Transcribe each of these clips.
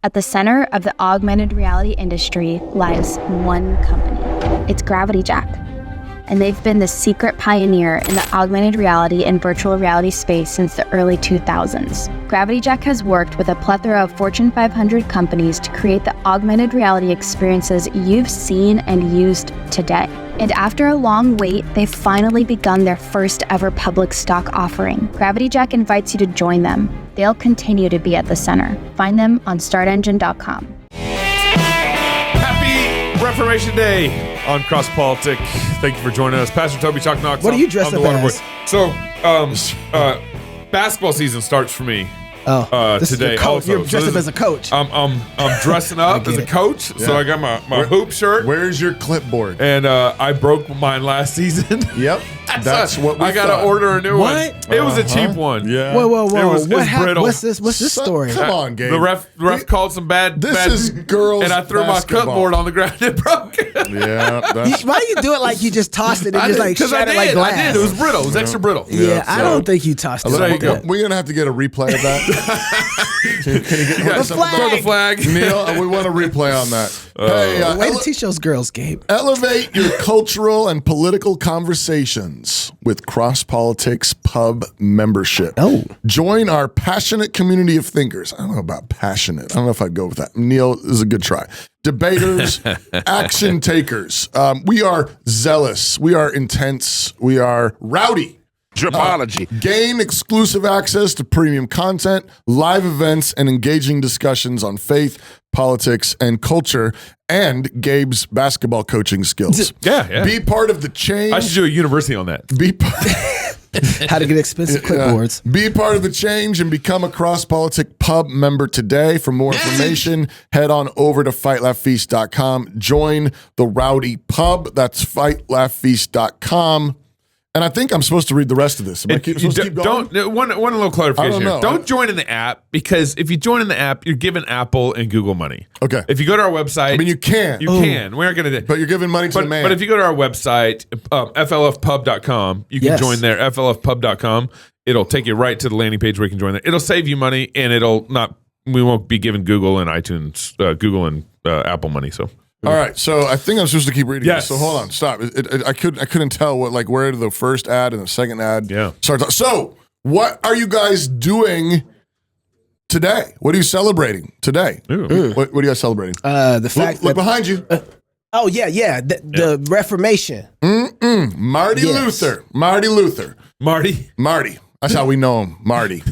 At the center of the augmented reality industry lies one company. It's Gravity Jack. And they've been the secret pioneer in the augmented reality and virtual reality space since the early 2000s. Gravity Jack has worked with a plethora of Fortune 500 companies to create the augmented reality experiences you've seen and used today. And after a long wait, they've finally begun their first ever public stock offering. Gravity Jack invites you to join them. They'll continue to be at the center. Find them on startengine.com. Happy Reformation Day on CrossPolitic. Thank you for joining us. Pastor Toby Chuck Knox. What are you dressed up as? So, basketball season starts for me. Today You're dressed up as a coach. I'm dressing up as a coach, so I got my hoop shirt. Where's your clipboard? And I broke mine last season. Yep, that's what I got to order a new one. It was a cheap one. Yeah. Whoa! It was brittle. What's this story? Come on, Gabe. The ref called some bad. This is girls. And I threw basketball. my clipboard on the ground and it broke. Yeah. Why do you do it like you just tossed it and just like shattered like glass? I did. It was brittle. It was extra brittle. Yeah, I don't think you tossed it. There you go. We're gonna have to get a replay of that. Can you get Throw the flag. Neil, we want a replay on that. Hey, Way to teach those girls, Gabe. elevate your cultural and political conversations with CrossPolitic's pub membership. Oh. Join our passionate community of thinkers. I don't know about passionate. I don't know if I'd go with that. Neil, this is a good try. Debaters, action takers. We are zealous. We are intense. We are rowdy. Dripology. Gain exclusive access to premium content, live events, and engaging discussions on faith, politics, and culture, and Gabe's basketball coaching skills. Yeah. Be part of the change. I should do a university on that. How to get expensive clipboards. Be part of the change and become a CrossPolitic pub member today. For more information, head on over to fightlaughfeast.com. Join the rowdy pub. That's fightlaughfeast.com. And I think I'm supposed to read the rest of this. Am I supposed to keep going? One little clarification know. here. Don't join in the app, because if you join in the app, you're giving Apple and Google money. Okay. If you go to our website, I mean, you can. You can. We aren't going to do. But you're giving money to the man. But if you go to our website, FLFpub.com, you can join there. FLFpub.com. It'll take you right to the landing page where you can join there. It'll save you money, and we won't be giving Google and iTunes, Google and Apple money. So. All right, so I think I'm supposed to keep reading Yes. this. So hold on, stop. I couldn't tell where the first ad and the second ad starts. So what are you guys doing today? What are you celebrating today? What are you guys celebrating? The fact Look that behind you. The Reformation. Marty Luther. Marty. That's how we know him, Marty.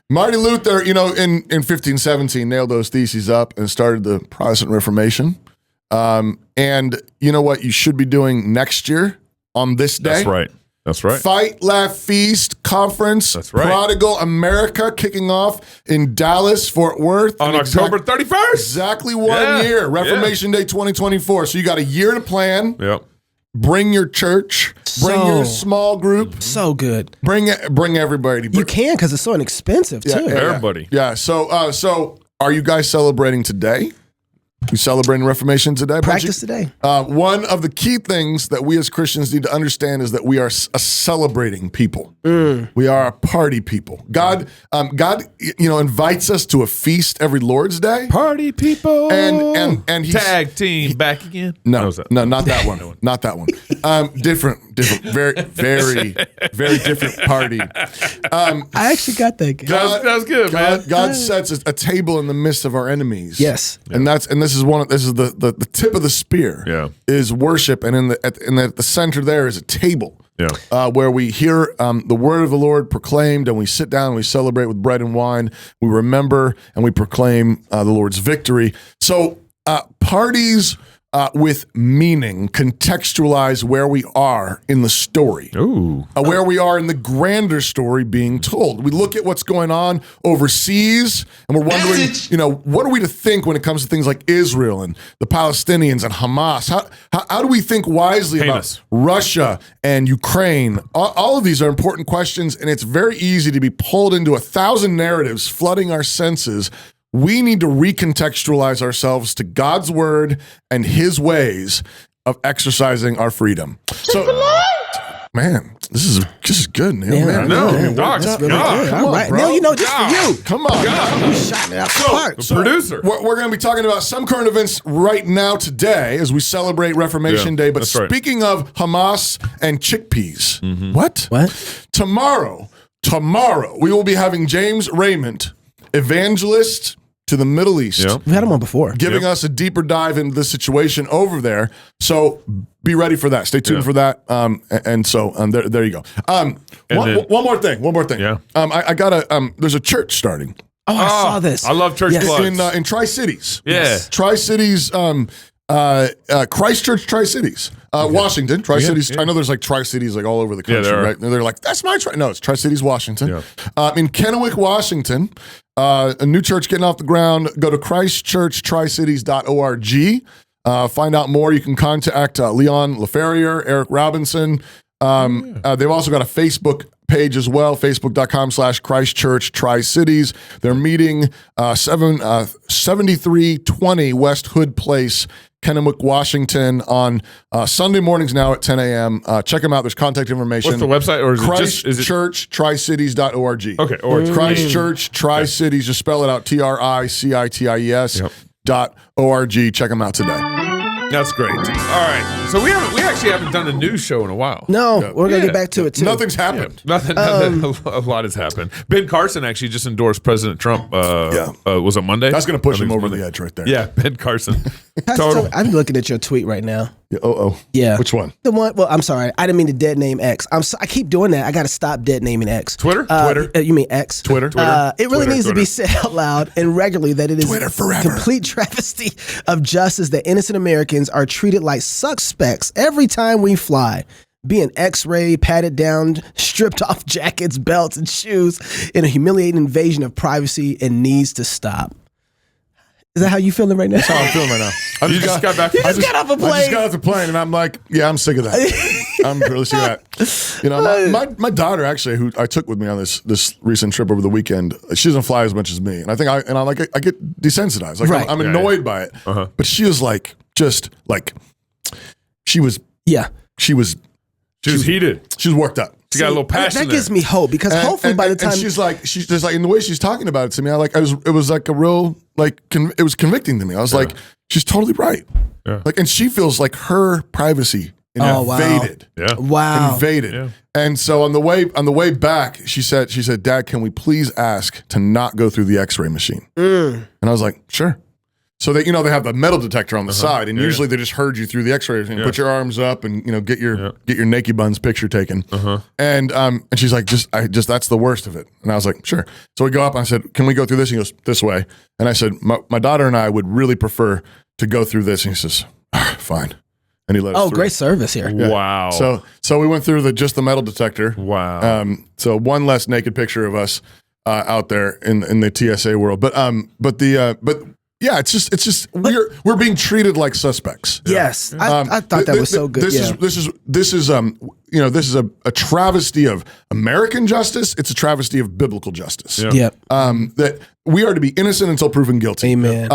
Marty Luther, in 1517, nailed those theses up and started the Protestant Reformation. And you know what you should be doing next year on this day? That's right. Fight, Laugh, Feast Conference. That's right. Prodigal America kicking off in Dallas, Fort Worth. On October 31st. Exactly 1 year. Reformation Day 2024. So you got a year to plan. Yep. Bring your church. Bring your small group. So good. Bring everybody. You can, because it's so inexpensive, too. Everybody. Yeah. So are you guys celebrating today? We celebrating Reformation today. Practice today. One of the key things that we as Christians need to understand is that we are a celebrating people. We are a party people. God, invites us to a feast every Lord's Day. Party people. And he's, tag team back again. No, not that one. Not that one. Different. Very, very, very different party. I actually got that. That was good, man. God sets a table in the midst of our enemies. Yes, and this is the tip of the spear. Yeah, is worship, and at the center there is a table. Yeah, where we hear the word of the Lord proclaimed, and we sit down and we celebrate with bread and wine. We remember and we proclaim the Lord's victory. So parties with meaning contextualize where we are in the story. Where we are in the grander story being told. We look at what's going on overseas and we're wondering, what are we to think when it comes to things like Israel and the Palestinians and Hamas? How do we think wisely about Russia and Ukraine? All of these are important questions, and it's very easy to be pulled into 1,000 narratives flooding our senses. We need to recontextualize ourselves to God's word and his ways of exercising our freedom. So Man, this is good, Neil. Yeah, man. No, Doc, That's really God. good. Come All on, right, bro. Neil, just for you. Come on. You shot it out the park. The producer. We're going to be talking about some current events right now today as we celebrate Reformation Day. But that's right. speaking of Hamas and chickpeas, what? Tomorrow, we will be having James Raymond, evangelist to the Middle East. Yep. We've had him on before. Giving us a deeper dive into the situation over there. So be ready for that. Stay tuned for that. And so there you go. One more thing. Yeah. I got there's a church starting. Oh, I saw this. I love church plugs. In Tri-Cities. Yeah. Tri-Cities, Christchurch, Tri-Cities. Washington, Tri-Cities. I know there's like Tri-Cities like all over the country, there are. right? And they're like, that's my No, it's Tri-Cities, Washington. In Kennewick, Washington, a new church getting off the ground. Go to christchurchtricities.org. Find out more. You can contact Leon LaFerrier, Eric Robinson. They've also got a Facebook page as well, facebook.com/Christchurch Tri-Cities. They're meeting 7320 West Hood Place, Kennewick, Washington on Sunday mornings now at 10 a.m. Check them out. There's contact information. What's the website? Or is ChristchurchTriCities.org. Okay. Or Christchurch Tri-Cities. Just spell it out. TRICITIES.org. Check them out today. That's great. All right. So we actually haven't done a news show in a while. No, we're going to get back to it, too. Nothing's happened. Nothing. A lot has happened. Ben Carson actually just endorsed President Trump. Was it Monday? That's going to push him over the edge right there. Yeah, Ben Carson. Pastor, I'm looking at your tweet right now. Yeah. Which one? The one. Well, I'm sorry. I didn't mean to dead name X. I keep doing that. I got to stop dead naming X. Twitter? You mean X? Twitter. It really needs to be said out loud and regularly that it is Twitter forever. Complete travesty of justice that innocent Americans are treated like suspects every time we fly. Being X-rayed, patted down, stripped off jackets, belts, and shoes in a humiliating invasion of privacy and needs to stop. Is that how you feeling right now? That's how I'm feeling right now. I just got back. I just got off a plane. I just got off the plane, and I'm like, yeah, I'm sick of that. I'm really sick of that. You know, my daughter actually, who I took with me on this recent trip over the weekend, she doesn't fly as much as me, and I think I get desensitized. Like I'm annoyed by it. But she was like, she was heated. She was worked up. She got a little passion. That gives me hope because hopefully by the time she's just like in the way she's talking about it to me, it was like a real it was convicting to me. I was like, she's totally right. Yeah. And she feels like her privacy invaded. Wow. Yeah. Wow. Invaded. Yeah. And so on the way back, she said, Dad, can we please ask to not go through the X-ray machine? And I was like, sure. So they have the metal detector on the side, and usually they just herd you through the X-ray and put your arms up and get your naked buns picture taken. And she's like, just that's the worst of it. And I was like, sure. So we go up and I said, can we go through this? And he goes, this way. And I said, my daughter and I would really prefer to go through this. And he says, fine. And he let us through. Great service here. Yeah. Wow. So we went through just the metal detector. Wow. So one less naked picture of us out there in the TSA world. Yeah, it's just we're being treated like suspects. Yes, I thought that was so good. This is a travesty of American justice. It's a travesty of biblical justice. Yep. That we are to be innocent until proven guilty. Amen.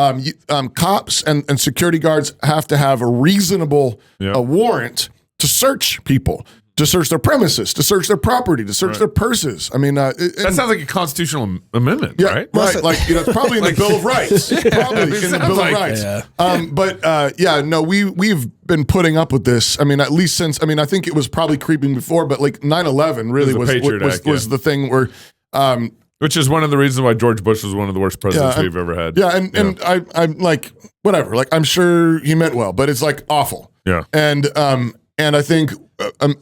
Cops and security guards have to have a reasonable warrant to search people. To search their premises, to search their property, to search their purses. I mean, that sounds like a constitutional amendment, right? Right. Like it's probably in the Bill of Rights. Probably in the Bill of Rights. Yeah. We've been putting up with this. I mean, at least since. I mean, I think it was probably creeping before, but like 9/11 really was the thing where. Which is one of the reasons why George Bush was one of the worst presidents we've ever had. Yeah, and I'm like, whatever. Like, I'm sure he meant well, but it's like awful. Yeah. And I think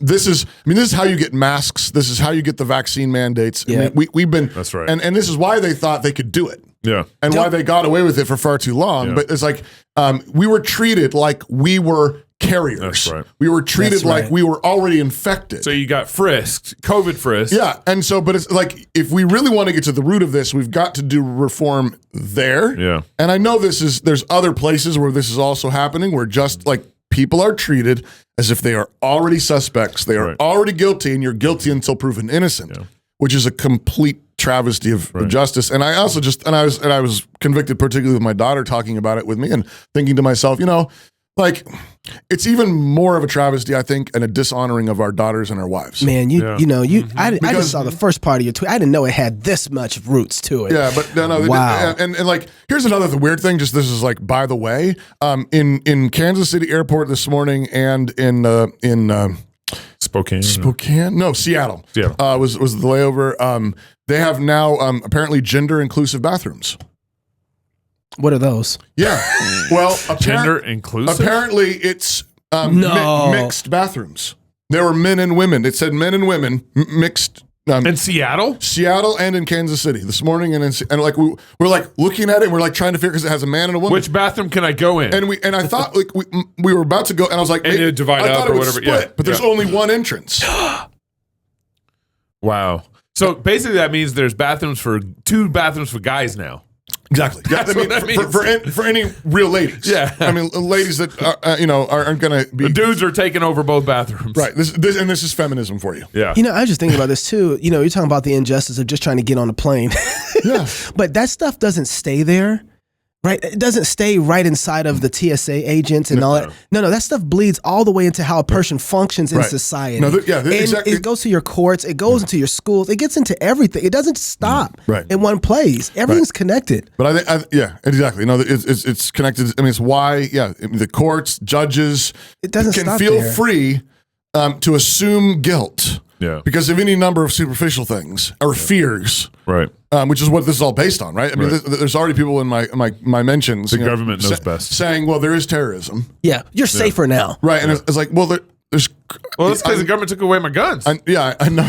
this is how you get masks. This is how you get the vaccine mandates. Yeah. I mean, we've been that's right. And this is why they thought they could do it. Yeah. And why they got away with it for far too long. Yeah. But it's like we were treated like we were carriers. That's right. We were treated like we were already infected. So you got frisked, COVID frisked. Yeah. And so, but it's like, if we really want to get to the root of this, we've got to do reform there. Yeah. And I know there's other places where this is also happening, where just like people are treated as if they are already suspects. They are already guilty, and you're guilty until proven innocent, which is a complete travesty of justice. And I also I was convicted, particularly with my daughter talking about it with me and thinking to myself, like, it's even more of a travesty, I think, and a dishonoring of our daughters and our wives. Man, I just saw the first part of your tweet. I didn't know it had this much roots to it. Yeah, but no. Wow. And like, here's another weird thing. Just this is like, by the way, in Kansas City Airport this morning, and in Spokane. No, Seattle. Was the layover. They have now apparently gender inclusive bathrooms. What are those? Yeah. Well, gender inclusive. Apparently, it's mixed bathrooms. There were men and women. It said men and women mixed. In Seattle, and in Kansas City this morning, and like we're like looking at it, and we're like trying to figure because it has a man and a woman. Which bathroom can I go in? And I thought like we were about to go, and I was like, and it divide up or whatever. Split, but there's only one entrance. Wow. So basically, that means there's two bathrooms for guys now. Exactly. Yeah, That's what that means. For any real ladies. Yeah. I mean, ladies that aren't going to be. The dudes are taking over both bathrooms. Right. This is feminism for you. Yeah. I was just thinking about this too. You're talking about the injustice of just trying to get on a plane. Yeah. But that stuff doesn't stay there. Right, it doesn't stay right inside of the TSA agents and all that. No, that stuff bleeds all the way into how a person functions in society. No, exactly. It goes to your courts. It goes into your schools. It gets into everything. It doesn't stop in one place. Everything's connected. But I think, exactly. No, it's connected. I mean, it's why, the courts, judges, it doesn't can stop feel there. free to assume guilt. Yeah. Because of any number of superficial things or fears. Right. Which is what this is all based on, right? I mean, there's already people in my mentions. The government knows best. Saying, well, there is terrorism. Yeah, you're safer now. Right. And it's like, well, there's. Well, that's because the government took away my guns. I know.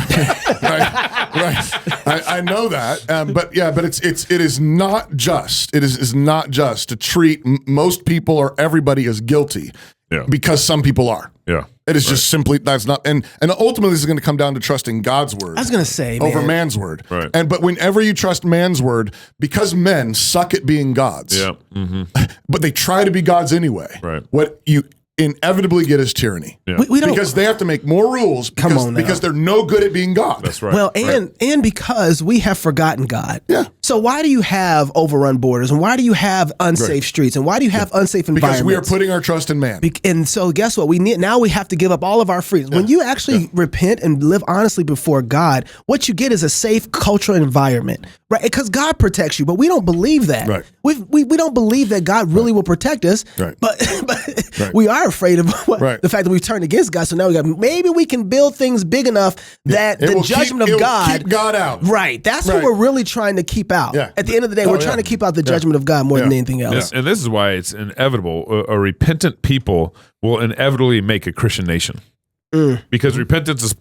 right. I know that. But it is not just. It is not just to treat most people or everybody as guilty. Yeah. Because some people are. Yeah. It is just simply that's not, and ultimately this is going to come down to trusting God's word. I was going to say, over man's word. Right. But whenever you trust man's word, because men suck at being gods, but they try to be gods anyway. Right. What you inevitably get is tyranny. Yeah. We don't, because they have to make more rules because they're no good at being God. That's right. Well, and because we have forgotten God. Yeah. So why do you have overrun borders, and why do you have unsafe streets, and why do you have unsafe environments? Because we are putting our trust in man. And so guess what? Now we have to give up all of our freedoms. Yeah. When you actually repent and live honestly before God, what you get is a safe cultural environment, right? Because God protects you, but we don't believe that. Right. We don't believe that God really will protect us. Right. But we are afraid of the fact that we've turned against God. So now maybe we can build things big enough that the judgment of God, keep God out. Right. That's what we're really trying to keep out. Yeah. At the end of the day, we're trying to keep out the judgment of God more than anything else. And this is why it's inevitable. A repentant people will inevitably make a Christian nation. Because repentance is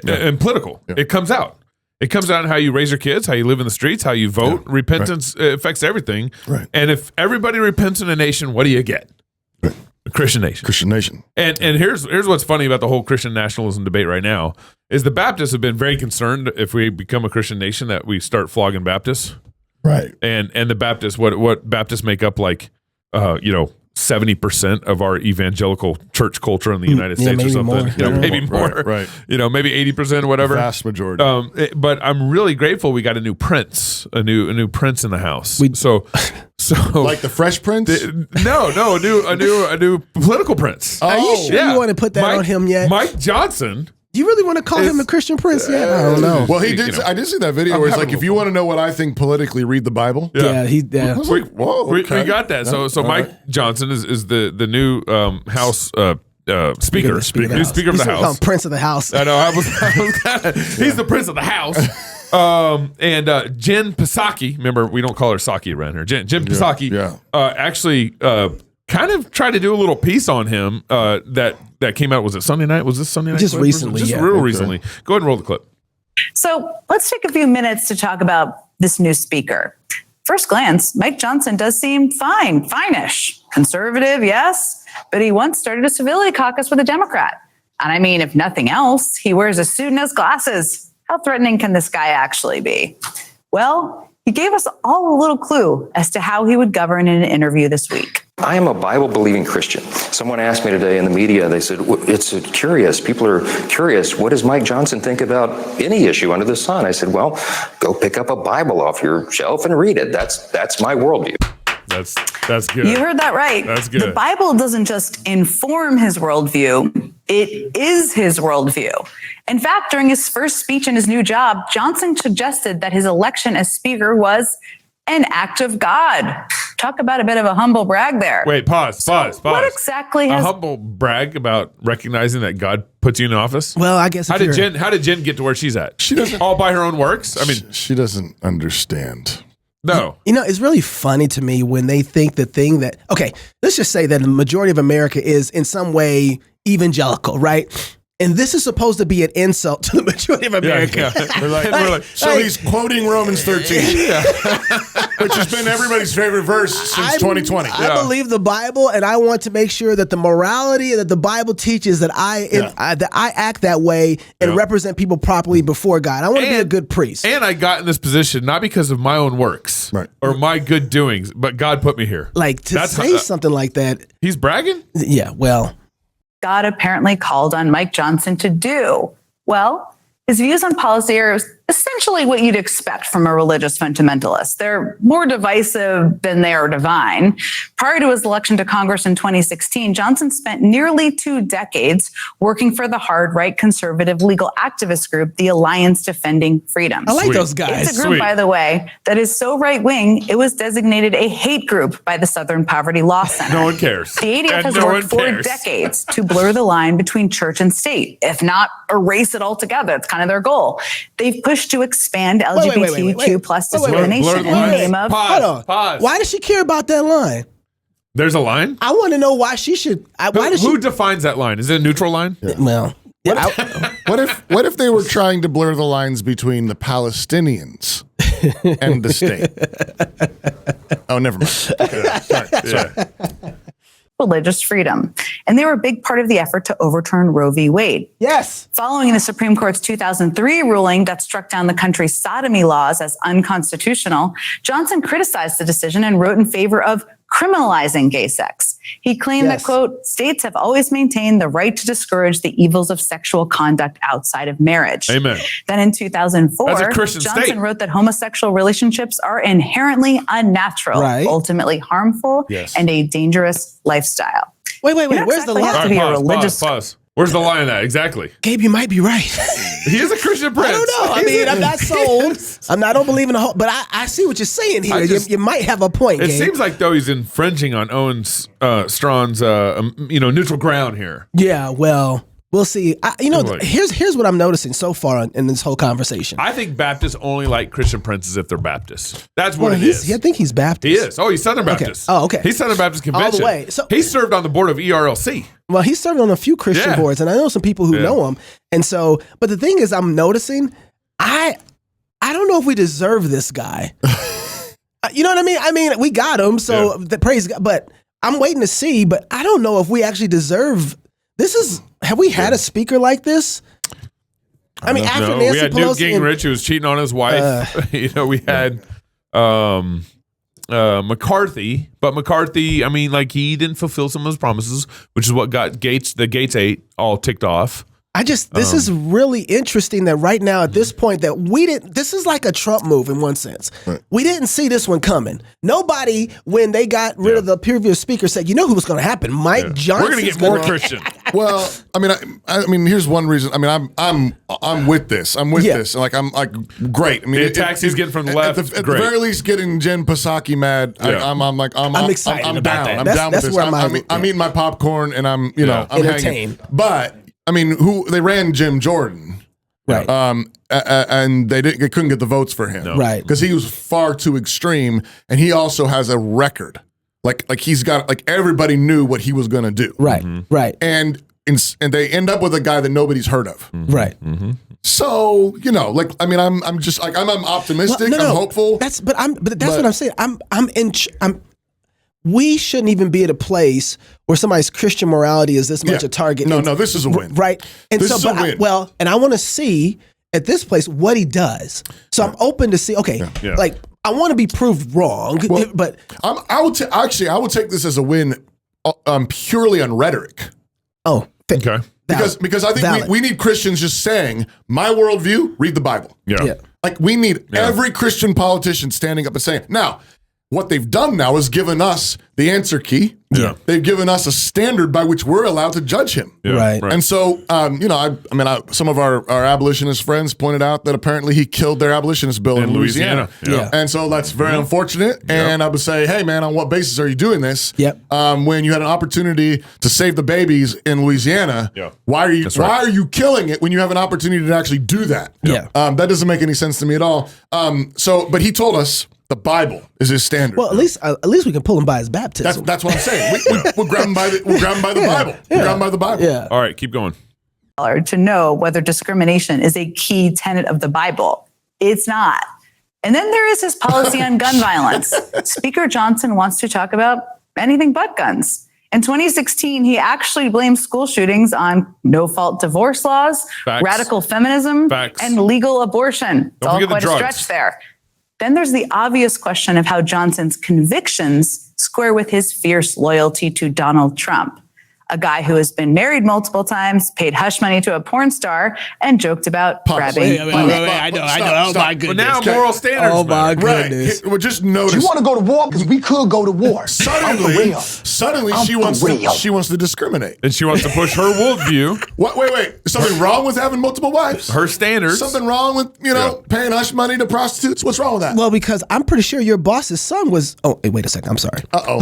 and political. Yeah. It comes out. It comes out in how you raise your kids, how you live in the streets, how you vote. Yeah. Repentance affects everything. Right. And if everybody repents in a nation, what do you get? Right. A Christian nation. Christian nation. And here's what's funny about the whole Christian nationalism debate right now is the Baptists have been very concerned if we become a Christian nation that we start flogging Baptists. Right. And the Baptists, what Baptists make up 70% of our evangelical church culture in the United States or something. Maybe more. Right. Maybe 80% or whatever. Vast majority. But I'm really grateful we got a new prince, a new prince in the house. So like the Fresh Prince? A new political prince. Are you sure you want to put that on him yet? Mike Johnson. Do you really want to call him a Christian prince yet? I don't know. Well, he did. I did see that video where it's like, if you want to know what I think politically, read the Bible. Yeah. We got that. So Mike Johnson is the new House Speaker. New Speaker of the House. Prince of the House. I know. He's the Prince of the House. And Jen Psaki, remember we don't call her Psaki around here. Jen Psaki actually kind of tried to do a little piece on him that came out. Was it Sunday night? Was this Sunday night? Just recently. Recently. Go ahead and roll the clip. So let's take a few minutes to talk about this new speaker. First glance, Mike Johnson does seem fine-ish. Conservative, yes, but he once started a civility caucus with a Democrat. And I mean, if nothing else, he wears a suit and has glasses. How threatening can this guy actually be? Well, he gave us all a little clue as to how he would govern in an interview this week. I am a Bible-believing Christian. Someone asked me today in the media, they said, it's curious. People are curious. What does Mike Johnson think about any issue under the sun? I said, well, go pick up a Bible off your shelf and read it. That's my worldview. That's good. You heard that right. That's good. The Bible doesn't just inform his worldview, it is his worldview. In fact, during his first speech in his new job, Johnson suggested that his election as Speaker was an act of God. Talk about a bit of a humble brag there. Wait, pause. What exactly a has... humble brag about recognizing that God puts you in office? Well, I guess How did Jen get to where she's at? She doesn't all by her own works. I mean, she doesn't understand. No. You know, it's really funny to me when they think the thing that, okay, let's just say that the majority of America is in some way evangelical, right? And this is supposed to be an insult to the majority of America. Yeah. We're like, so he's quoting Romans 13, which has been everybody's favorite verse since 2020. I believe the Bible, and I want to make sure that the morality that the Bible teaches that I act that way and represent people properly before God. I want to be a good priest. And I got in this position not because of my own works or my good doings, but God put me here. Like to say something like that. He's bragging? Yeah, well. God apparently called on Mike Johnson to do. Well, his views on policy are essentially what you'd expect from a religious fundamentalist. They're more divisive than they are divine. Prior to his election to Congress in 2016, Johnson spent nearly 2 decades working for the hard-right conservative legal activist group, the Alliance Defending Freedom. I like those guys. It's a group, by the way, that is so right-wing, it was designated a hate group by the Southern Poverty Law Center. No one cares. The ADF has worked for decades to blur the line between church and state, if not erase it altogether. It's kind of their goal. They've pushed to expand LGBTQ plus discrimination in the name of... Pause. Why does she care about that line? There's a line? I want to know why she should... Who defines that line? Is it a neutral line? Yeah. Well... What if they were trying to blur the lines between the Palestinians and the state? Oh, never mind. Okay. Sorry. Religious freedom. And they were a big part of the effort to overturn Roe v. Wade. Yes. Following the Supreme Court's 2003 ruling that struck down the country's sodomy laws as unconstitutional, Johnson criticized the decision and wrote in favor of criminalizing gay sex. He claimed that, quote, states have always maintained the right to discourage the evils of sexual conduct outside of marriage. Amen. Then in 2004, That's a Christian Johnson state. wrote that homosexual relationships are inherently unnatural, ultimately harmful, and a dangerous lifestyle. Wait. Where's the line? Pause. Where's the line of that? Exactly. Gabe, you might be right. He is a Christian prince. I don't know. I mean, I'm not sold. I don't believe in the whole, but I see what you're saying here. You might have a point, It Gabe. seems like, though, he's infringing on Owen Strawn's, neutral ground here. Yeah, well, we'll see. Here's what I'm noticing so far in this whole conversation. I think Baptists only like Christian princes if they're Baptists. That's what it is. I think he's Baptist. He is. Oh, he's Southern Baptist. Oh, okay. He's Southern Baptist Convention. All the way. So, he served on the board of ERLC. Well, he's served on a few Christian boards, and I know some people who know him. And so, but the thing is, I'm noticing, I don't know if we deserve this guy. You know what I mean? I mean, we got him, so praise God. But I'm waiting to see. But I don't know if we actually deserve. Have we had a speaker like this? I mean, after Nancy we had Pelosi Newt Gingrich who was cheating on his wife. We had McCarthy, but McCarthy, I mean, like, he didn't fulfill some of his promises, which is what got the Gates 8 all ticked off. This is really interesting that right now at this point that this is like a Trump move in one sense. Right. We didn't see this one coming. Nobody, when they got rid of the previous speaker, said, you know who was going to happen? Mike Johnson. We're going to get more Christian. Well, I mean, here's one reason. I mean, I'm with this. I'm with this. Like, I'm like, great. I mean, the attacks he's getting from the left. At the very least, getting Jen Psaki mad. Yeah. I'm excited. I'm down. I'm down with this. I'm eating my popcorn and I'm entertained. But I mean, they ran Jim Jordan, right? And they couldn't get the votes for him, right? Because he was far too extreme, and he also has a record, like he's got everybody knew what he was going to do, right? Right. And they end up with a guy that nobody's heard of, right? So I'm just like I'm optimistic. I'm hopeful. That's what I'm saying. We shouldn't even be at a place where somebody's Christian morality is this much a target. No, this is a win. Right. And this is a win. And I want to see at this place what he does. So I'm open to see, like, I want to be proved wrong, but I would take this as a win purely on rhetoric. Oh, okay. Because I think we need Christians just saying, my worldview, read the Bible. Yeah. Like, we need every Christian politician standing up and saying, now, what they've done now is given us the answer key. Yeah. They've given us a standard by which we're allowed to judge him. Yeah, Right. And so, some of our abolitionist friends pointed out that apparently he killed their abolitionist bill in Louisiana. Yeah. And so that's very unfortunate. And I would say, hey, man, on what basis are you doing this? Yep. When you had an opportunity to save the babies in Louisiana, why are you killing it when you have an opportunity to actually do that? Yeah. That doesn't make any sense to me at all. But he told us the Bible is his standard. Well, at least we can pull him by his baptism. That's what I'm saying. We'll grab him by the Bible. Yeah. We'll grab him by the Bible. Yeah. All right, keep going. To know whether discrimination is a key tenet of the Bible. It's not. And then there is his policy on gun violence. Speaker Johnson wants to talk about anything but guns. In 2016, he actually blamed school shootings on no-fault divorce laws, Facts. radical feminism, Facts. and legal abortion. It's Don't all forget the quite a drugs. stretch there. Then there's the obvious question of how Johnson's convictions square with his fierce loyalty to Donald Trump, a guy who has been married multiple times, paid hush money to a porn star, and joked about grabbing women. I know. Oh, my But goodness. now moral standards. Oh, my matter. goodness. Right. Well, just notice. You want to go to war? Because we could go to war. Suddenly, I'm she for wants real. to discriminate. And she wants to push her worldview, What? Wait. Something wrong with having multiple wives? her standards. Something wrong with paying hush money to prostitutes? What's wrong with that? Well, because I'm pretty sure your boss's son was. Oh, wait a second. I'm sorry. Uh-oh.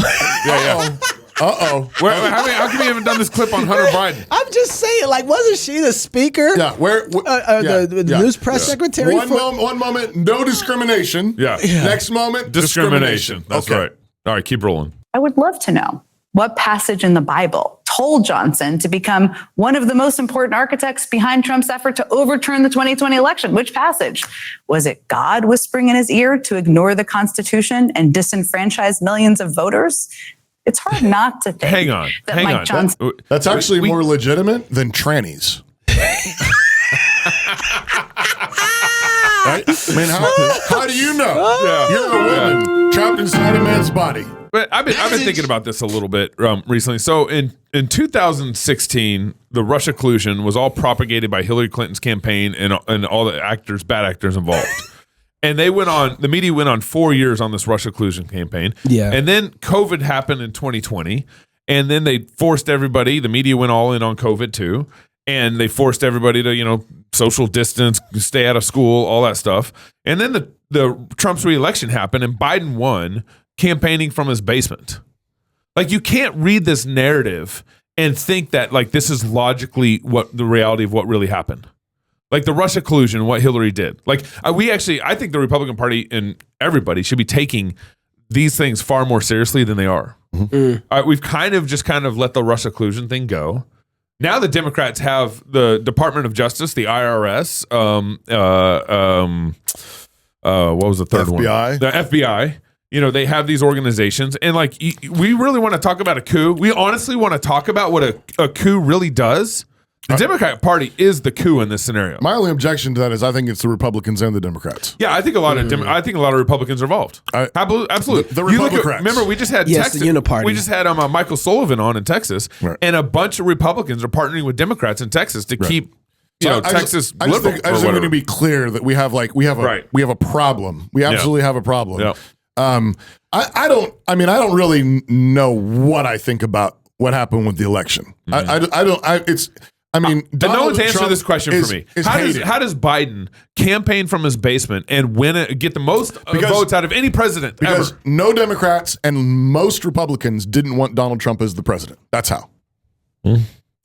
How come you haven't done this clip on Hunter Biden? I'm just saying, like, wasn't she the speaker? Yeah. The news press secretary. One moment, no discrimination. Yeah. Next moment, Discrimination. That's Okay. right. All right, keep rolling. I would love to know what passage in the Bible told Johnson to become one of the most important architects behind Trump's effort to overturn the 2020 election. Which passage? Was it God whispering in his ear to ignore the Constitution and disenfranchise millions of voters? It's hard not to think Hang on. that Mike Johnson. That's actually more legitimate than trannies. Right? I mean, how do you know? Yeah. You're a woman trapped inside a man's body. But I've been thinking about this a little bit recently. So in 2016, the Russia collusion was all propagated by Hillary Clinton's campaign and all the bad actors involved. And the media went on 4 years on this Russia collusion campaign. Yeah. And then COVID happened in 2020. And then they forced everybody, the media went all in on COVID too. And they forced everybody to, social distance, stay out of school, all that stuff. And then the Trump's reelection happened and Biden won, campaigning from his basement. Like, you can't read this narrative and think that, like, this is logically what the reality of what really happened. Like the Russia collusion, what Hillary did. Like, I think the Republican Party and everybody should be taking these things far more seriously than they are. Mm-hmm. We've kind of let the Russia collusion thing go. Now the Democrats have the Department of Justice, the IRS, what was the third one? FBI. The FBI. They have these organizations, and like, we really want to talk about a coup. We honestly want to talk about what a coup really does. The Democratic Party is the coup in this scenario. My only objection to that is I think it's the Republicans and the Democrats. Yeah, I think a lot of Republicans are involved. Absolutely. The Republicans. Remember, we just had Yes, Texas, the Uniparty. We just had Michael Sullivan on in Texas, Right. and a bunch of Republicans are partnering with Democrats in Texas to keep Texas I just liberal. think we need to be clear that we have a problem. We absolutely have a problem. Yeah. I don't really know what I think about what happened with the election. And no Donald one's answered Trump this question for me. How does Biden campaign from his basement and get the most votes out of any president because ever? no Democrats and most Republicans didn't want Donald Trump as the president. That's how.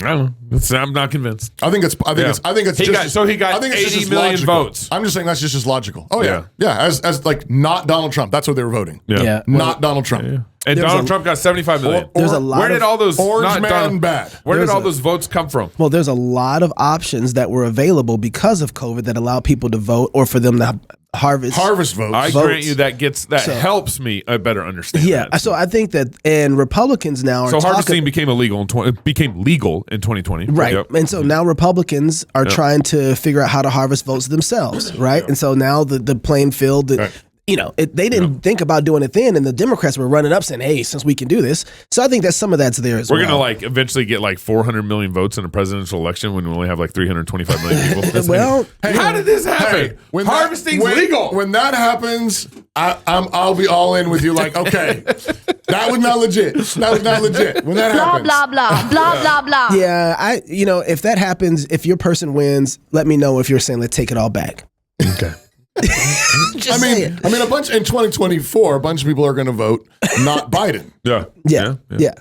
I don't know. I'm not convinced. I think it's He got 80 million votes. I'm just saying that's just as logical. Oh yeah. As like not Donald Trump. That's what they were voting. Yeah. Not Donald Trump. Yeah. And Donald Trump got 75 million. There's a lot Where did all those Orange man bad? Where did all those votes come from? Well, there's a lot of options that were available because of COVID that allowed people to vote or for them to harvest votes. I grant you that helps me better understand. Yeah, that. so I think that, and Republicans now are harvesting became legal in 2020, right? Yep. And so now Republicans are trying to figure out how to harvest votes themselves, right? And so now the playing field. they didn't think about doing it then, and the Democrats were running up saying, hey, since we can do this. So I think that some of that's there as well. We're going to eventually get 400 million votes in a presidential election when we only have 325 million people. Well, how did this happen? Harvesting's legal. When that happens, I'll be all in with you. Okay, that was not legit. That was not legit. When that happens, blah blah blah blah. Yeah, if that happens, if your person wins, let me know if you're saying let's take it all back. Okay. a bunch in 2024, a bunch of people are going to vote not Biden. Yeah.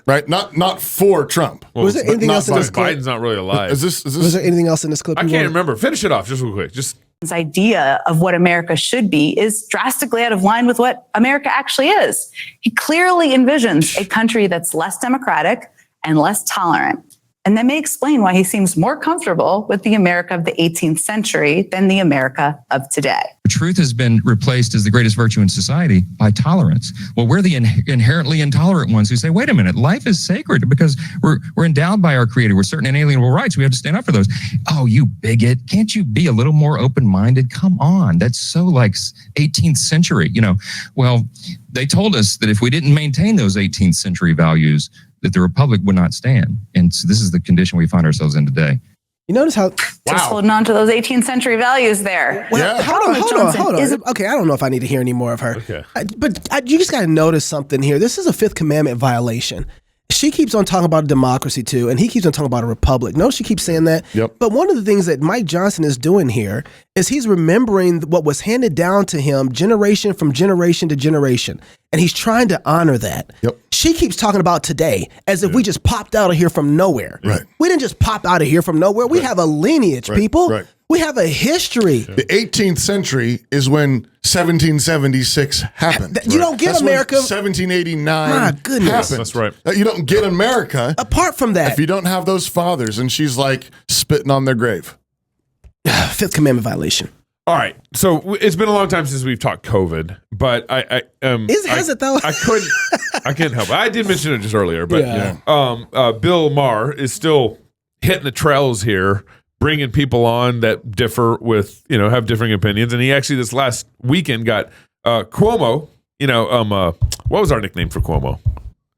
Right? Not for Trump. Well, was there anything else in this clip? Biden's not really alive. Was there anything else in this clip? I can't remember. Finish it off just real quick. His idea of what America should be is drastically out of line with what America actually is. He clearly envisions a country that's less democratic and less tolerant. And that may explain why he seems more comfortable with the America of the 18th century than the America of today. Truth has been replaced as the greatest virtue in society by tolerance. Well, we're the inherently intolerant ones who say, wait a minute, life is sacred because we're endowed by our Creator with certain inalienable rights. We have to stand up for those. Oh, you bigot. Can't you be a little more open-minded? Come on. That's so 18th century, Well, they told us that if we didn't maintain those 18th century values, that the republic would not stand. And so this is the condition we find ourselves in today. You notice how... Just holding on to those 18th century values there. Well, hold on. Okay, I don't know if I need to hear any more of her. Okay. But you just got to notice something here. This is a Fifth Commandment violation. She keeps on talking about democracy too, and he keeps on talking about a republic. Notice she keeps saying that. Yep. But one of the things that Mike Johnson is doing here is he's remembering what was handed down to him generation from generation to generation, and he's trying to honor that. Yep. She keeps talking about today as if we just popped out of here from nowhere. Right. We didn't just pop out of here from nowhere. We have a lineage, people. Right. We have a history. The 18th century is when 1776 happened. You don't get That's America. When 1789 My goodness. happened. That's right. You don't get America Apart from that, if you don't have those fathers. And she's spitting on their grave. Fifth Commandment violation. All right. So it's been a long time since we've talked COVID, but Has it though? I couldn't help it. I did mention it just earlier, but Yeah. Bill Maher is still hitting the trails here, bringing people on that differ with, have differing opinions. And he actually this last weekend got Cuomo, what was our nickname for Cuomo?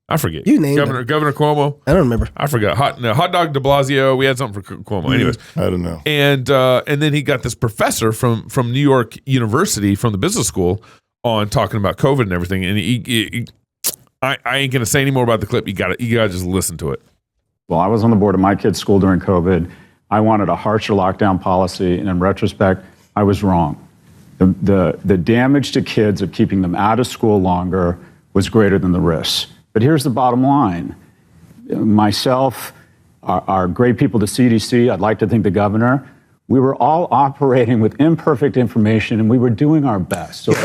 I forget. You named Governor Cuomo. I don't remember. I forgot. Hot dog de Blasio. We had something for Cuomo. Anyways. I don't know. And then he got this professor from New York University, from the business school, on talking about COVID and everything. And I ain't gonna say any more about the clip. You gotta just listen to it. Well, I was on the board of my kid's school during COVID. I wanted a harsher lockdown policy, and in retrospect, I was wrong. The damage to kids of keeping them out of school longer was greater than the risks. But here's the bottom line. Myself, our great people, the CDC, I'd like to thank the governor, we were all operating with imperfect information, and we were doing our best. So Look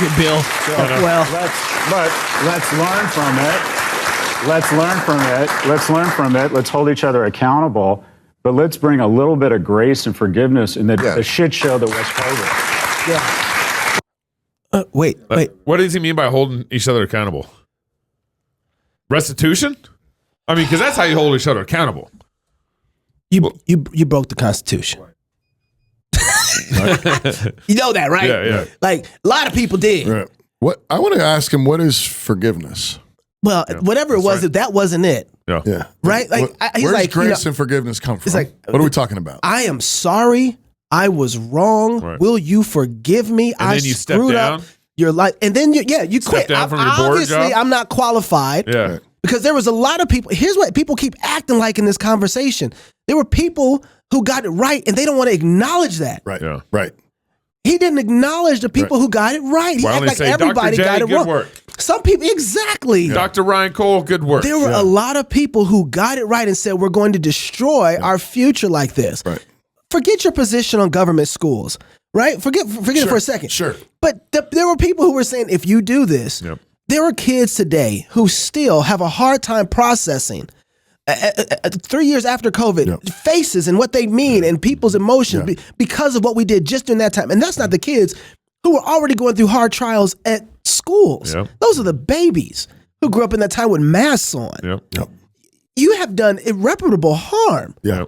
at Bill. let's learn from it. Let's learn from it. Let's hold each other accountable. But let's bring a little bit of grace and forgiveness in the shit show that was COVID. Yeah. Wait. What does he mean by holding each other accountable? Restitution? I mean, because that's how you hold each other accountable. You broke the Constitution. You know that, right? Yeah. A lot of people did. Right. What I want to ask him, what is forgiveness? Well, whatever it was, that wasn't it. Yeah. Right? He's where's grace and forgiveness come from? What are we talking about? I am sorry. I was wrong. Right. Will you forgive me? And then you step screwed down? up your life. And then you quit. Step down from your board Obviously, job? I'm not qualified. Yeah. Because there was a lot of people. Here's what people keep acting like in this conversation. There were people who got it right, and they don't want to acknowledge that. Right. Yeah. Right. He didn't acknowledge the people who got it right. He Why acted don't they like say, everybody Dr. J, got it good wrong. work. Some people, exactly. Dr. Ryan Cole, good work. There were a lot of people who got it right and said, we're going to destroy our future like this. Right. Forget your position on government schools, right? Forget it for a second. Sure. But there were people who were saying, if you do this, there are kids today who still have a hard time processing 3 years after COVID, faces and what they mean and people's emotions because of what we did just during that time. And that's not the kids who were already going through hard trials at schools. Yep. Those are the babies who grew up in that time with masks on. Yep. You have done irreparable harm. Yeah.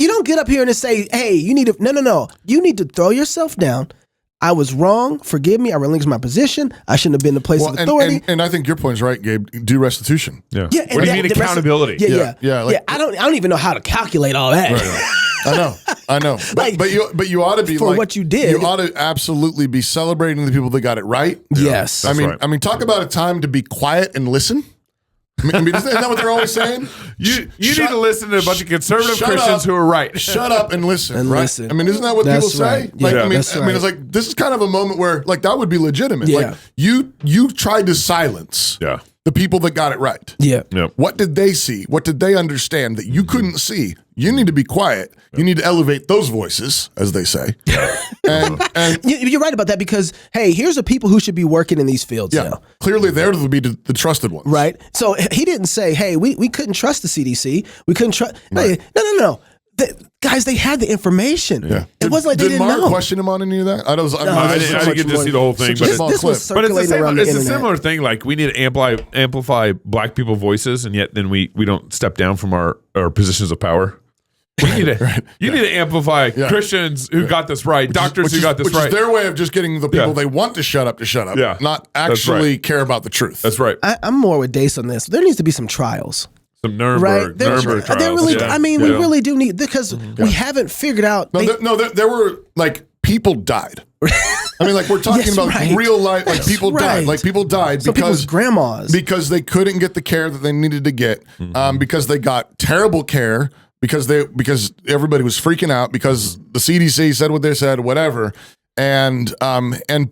You don't get up here and say, hey, you need to, no. You need to throw yourself down. I was wrong. Forgive me. I relinquished my position. I shouldn't have been in the place of authority. And I think your point is right, Gabe. Do restitution. Yeah. What do you mean accountability? Yeah. I don't even know how to calculate all that. Right. I know. But you ought to be for what you did. You ought to absolutely be celebrating the people that got it right. Yes. I mean, talk about a time to be quiet and listen. I mean, isn't that what they're always saying? You need to listen to a bunch of conservative Christians who are right. Shut up and listen. Listen. I mean, isn't that what people say? Right. Yeah, I mean, it's like this is kind of a moment where like that would be legitimate. Yeah. Like you tried to silence the people that got it right. Yeah. Yep. What did they see? What did they understand that you couldn't see? You need to be quiet. You need to elevate those voices, as they say. And you're right about that because, hey, here's the people who should be working in these fields now. Clearly they're to be the trusted ones. Right. So he didn't say, hey, we couldn't trust the CDC. We couldn't trust. Right. No. Guys, they had the information. Yeah. It wasn't like they didn't Mark know. question him on any of that? I didn't get to see the whole thing. This was circulating around the it's a internet. similar thing. Like we need to amplify black people voices, and yet then we don't step down from our positions of power. We need to. You need to amplify Christians who got this right, doctors who got this right. Which is their way of just getting the people they want to shut up, not actually care about the truth. That's right. I'm more with Dace on this. There needs to be some trials. Some Nuremberg trials. Really, I mean, we really do need, because we haven't figured out. There were like people died. I mean, like we're talking about real life, like people died. Like people died because grandmas, because they couldn't get the care that they needed to get, because they got terrible care. Because everybody was freaking out because the CDC said what they said, whatever, and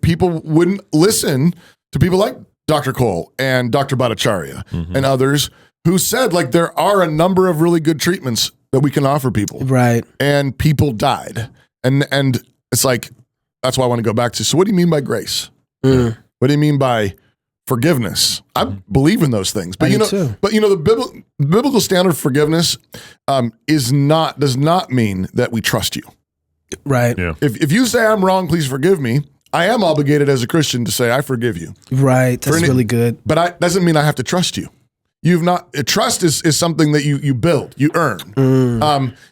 people wouldn't listen to people like Dr. Cole and Dr. Bhattacharya and others who said like there are a number of really good treatments that we can offer people, right? And people died, and it's like that's why I want to go back to. So what do you mean by grace? What do you mean by forgiveness? I believe in those things, but the biblical standard of forgiveness does not mean that we trust you, right? Yeah. If you say I'm wrong, please forgive me. I am obligated as a Christian to say I forgive you, right? That's really good, but that doesn't mean I have to trust you. Trust is something that you build, you earn.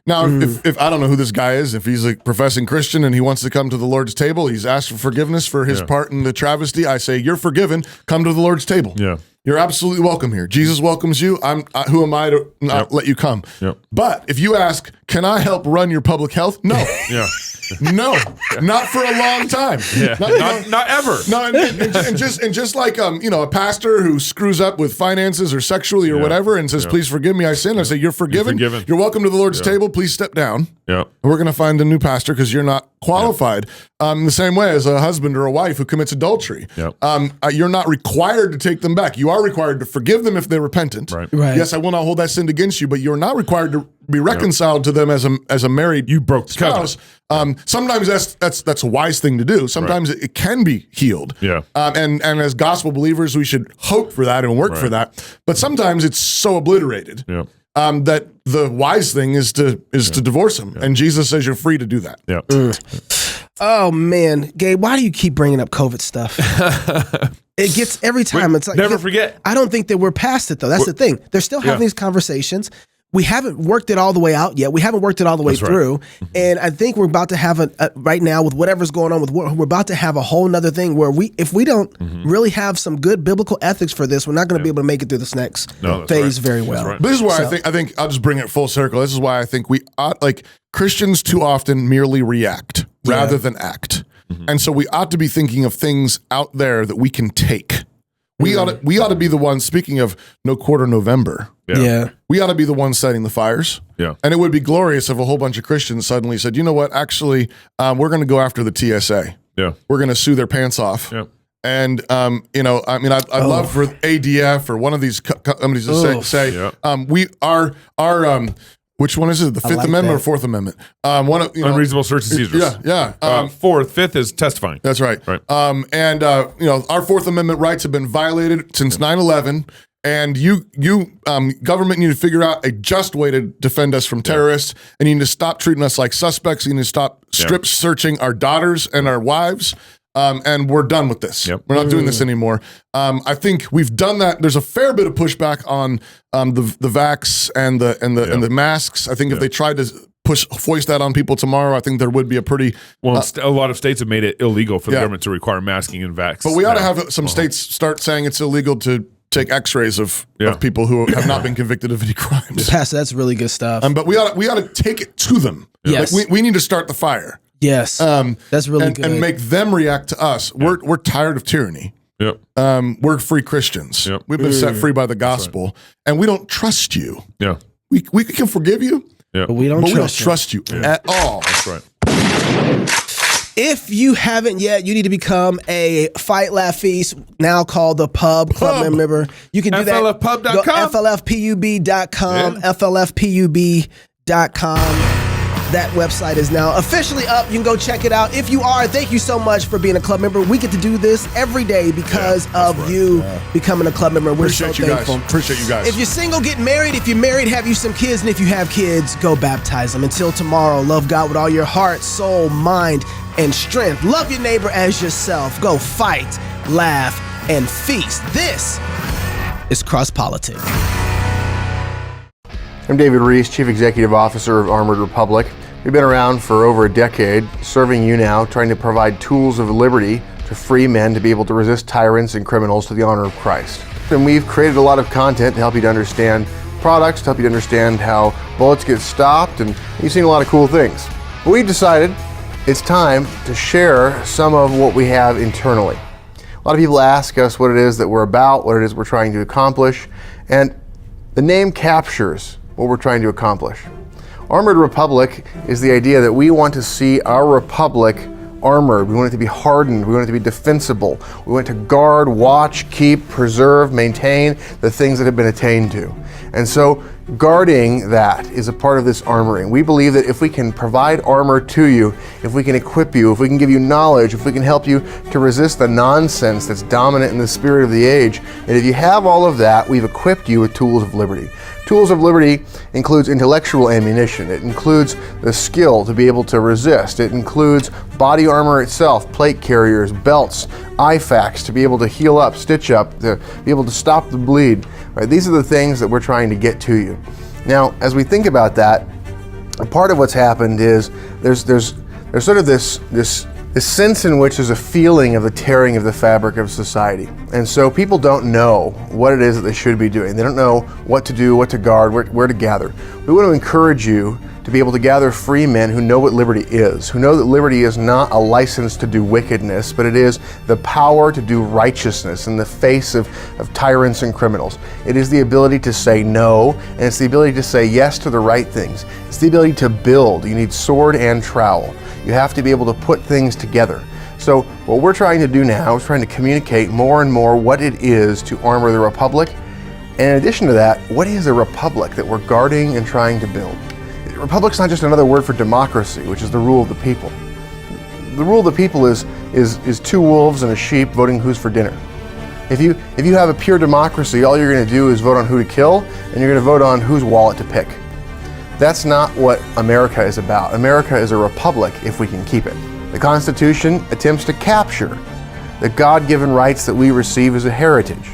Now, if I don't know who this guy is, if he's a professing Christian and he wants to come to the Lord's table, he's asked for forgiveness for his part in the travesty. I say, you're forgiven. Come to the Lord's table. Yeah, you're absolutely welcome here. Jesus welcomes you. Who am I to not let you come? Yep. But if you ask, can I help run your public health? No. No, not for a long time. Yeah. Not ever. No, and just like a pastor who screws up with finances or sexually or whatever and says, "Please forgive me, I sin." I say, "You're forgiven. You're welcome to the Lord's table. Please step down." Yeah, and we're going to find a new pastor because you're not qualified. The same way as a husband or a wife who commits adultery. You're not required to take them back. You are required to forgive them if they're repentant. Right. Yes, I will not hold that sin against you, but you're not required to be reconciled to them as a married spouse. Sometimes that's a wise thing to do. Sometimes it can be healed. Yeah. And as gospel believers, we should hope for that and work for that. But sometimes it's so obliterated that the wise thing is to divorce them. And Jesus says you're free to do that. Yeah. Oh man, Gabe, why do you keep bringing up COVID stuff? It gets every time. It's like never forget. I don't think that we're past it though. That's the thing. They're still having these conversations. We haven't worked it all the way out yet. We haven't worked it all the way through. Right. And I think we're about to have right now with whatever's going on we're about to have a whole nother thing where if we don't really have some good biblical ethics for this, we're not going to be able to make it through this next phase very well. Right. This is why I think I'll just bring it full circle. This is why I think we ought, like Christians too often merely react rather than act. And so we ought to be thinking of things out there that we can take. We ought to be the ones, speaking of no quarter November. Yeah. We ought to be the ones setting the fires. Yeah. And it would be glorious if a whole bunch of Christians suddenly said, you know what, actually, we're going to go after the TSA. Yeah. We're going to sue their pants off. Yeah. And, I'd love for ADF or one of these companies to say which one is it? The Fifth Amendment or Fourth Amendment? Unreasonable search and seizures. Fifth is testifying. That's right. Right. Our Fourth Amendment rights have been violated since 9/11, and you government need to figure out a just way to defend us from terrorists, and you need to stop treating us like suspects. You need to stop strip searching our daughters and our wives. And we're done with this. Yep. We're not doing this anymore. I think we've done that. There's a fair bit of pushback on the vax and the masks. I think if they tried to foist that on people tomorrow, I think there would be a pretty a lot of states have made it illegal for the government to require masking and vax. But we ought to have some states start saying it's illegal to take X-rays of people who have not been convicted of any crimes. Pastor, that's really good stuff. But we ought to take it to them. Yes, like we need to start the fire. Yes, that's really good, and make them react to us. We're tired of tyranny. Yep. We're free Christians. Yep. We've been set free by the gospel, and we don't trust you. Yeah. We can forgive you. Yeah. But we don't trust you at all. That's right. If you haven't yet, you need to become a Fight Laugh Feast, now called the Club member. You can do that. FLFpub.com. FLFpub.com. FLFpub.com. That website is now officially up. You can go check it out. If you are, thank you so much for being a club member. We get to do this every day because of you becoming a club member. We're so thankful. Appreciate you guys. If you're single, get married. If you're married, have you some kids. And if you have kids, go baptize them. Until tomorrow, love God with all your heart, soul, mind, and strength. Love your neighbor as yourself. Go fight, laugh, and feast. This is CrossPolitic. I'm David Reese, Chief Executive Officer of Armored Republic. We've been around for over a decade, serving you now, trying to provide tools of liberty to free men to be able to resist tyrants and criminals to the honor of Christ. And we've created a lot of content to help you to understand products, to help you to understand how bullets get stopped, and you've seen a lot of cool things. But we've decided it's time to share some of what we have internally. A lot of people ask us what it is that we're about, what it is we're trying to accomplish, and the name captures what we're trying to accomplish. Armored Republic is the idea that we want to see our republic armored. We want it to be hardened. We want it to be defensible. We want to guard, watch, keep, preserve, maintain the things that have been attained to. And so guarding that is a part of this armoring. We believe that if we can provide armor to you, if we can equip you, if we can give you knowledge, if we can help you to resist the nonsense that's dominant in the spirit of the age, and if you have all of that, we've equipped you with tools of liberty. Tools of liberty includes intellectual ammunition. It includes the skill to be able to resist. It includes body armor itself, plate carriers, belts, IFAKs to be able to heal up, stitch up, to be able to stop the bleed. Right? These are the things that we're trying to get to you. Now, as we think about that, a part of what's happened is there's sort of this sense in which there's a feeling of the tearing of the fabric of society. And so people don't know what it is that they should be doing. They don't know what to do, what to guard, where to gather. We want to encourage you to be able to gather free men who know what liberty is, who know that liberty is not a license to do wickedness, but it is the power to do righteousness in the face of tyrants and criminals. It is the ability to say no, and it's the ability to say yes to the right things. It's the ability to build. You need sword and trowel. You have to be able to put things together. So what we're trying to do now is trying to communicate more and more what it is to armor the republic. And in addition to that, what is a republic that we're guarding and trying to build? Republic's not just another word for democracy, which is the rule of the people. The rule of the people is two wolves and a sheep voting who's for dinner. If you have a pure democracy, all you're going to do is vote on who to kill, and you're going to vote on whose wallet to pick. That's not what America is about. America is a republic if we can keep it. The Constitution attempts to capture the God-given rights that we receive as a heritage.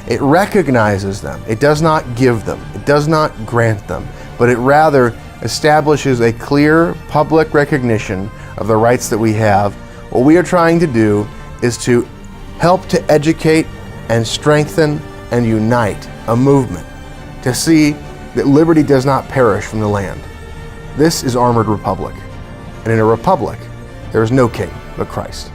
It recognizes them. It does not give them. It does not grant them, but it rather establishes a clear public recognition of the rights that we have. What we are trying to do is to help to educate and strengthen and unite a movement to see that liberty does not perish from the land. This is Armored Republic. And in a republic, there is no king but Christ.